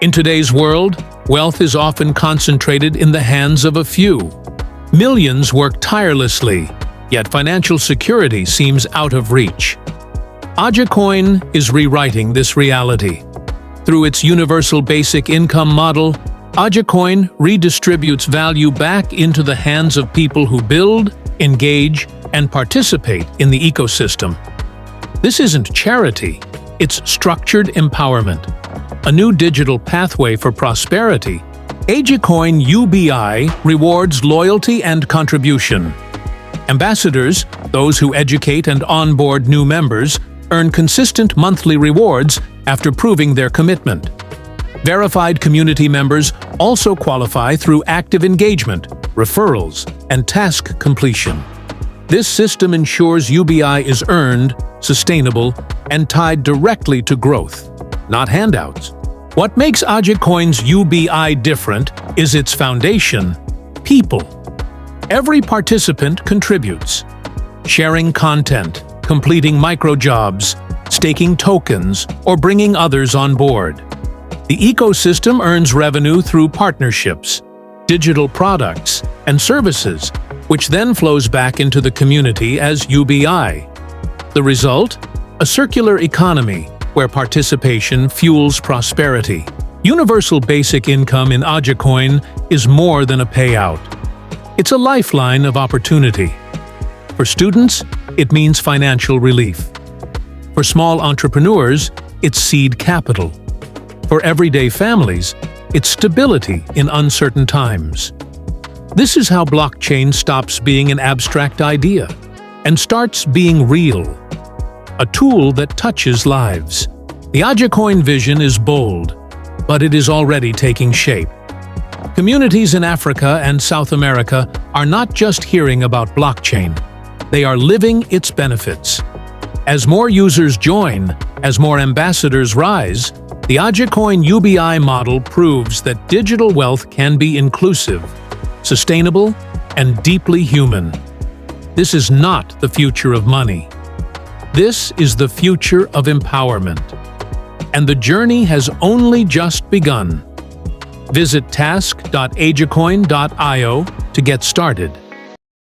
In today's world, wealth is often concentrated in the hands of a few. Millions work tirelessly, yet financial security seems out of reach. AjeCoin is rewriting this reality. Through its universal basic income model, AjeCoin redistributes value back into the hands of people who build, engage, and participate in the ecosystem. This isn't charity, it's structured empowerment. A new digital pathway for prosperity. AjeCoin UBI rewards loyalty and contribution. Ambassadors, those who educate and onboard new members, earn consistent monthly rewards after proving their commitment. Verified community members also qualify through active engagement, referrals, and task completion. This system ensures UBI is earned, sustainable, and tied directly to growth, not handouts. What makes AjeCoin's UBI different is its foundation: people. Every participant contributes, sharing content, completing microjobs, staking tokens, or bringing others on board. The ecosystem earns revenue through partnerships, digital products, and services, which then flows back into the community as UBI. The result? A circular economy where participation fuels prosperity. Universal basic income in AjeCoin is more than a payout. It's a lifeline of opportunity. For students, it means financial relief. For small entrepreneurs, it's seed capital. For everyday families, it's stability in uncertain times. This is how blockchain stops being an abstract idea and starts being real. A tool that touches lives. The AjeCoin vision is bold, but it is already taking shape. Communities in Africa and South America are not just hearing about blockchain, they are living its benefits. As more users join, as more ambassadors rise, the AjeCoin UBI model proves that digital wealth can be inclusive, sustainable, and deeply human. This is not the future of money. This is the future of empowerment. And the journey has only just begun. Visit task.ajecoin.io to get started.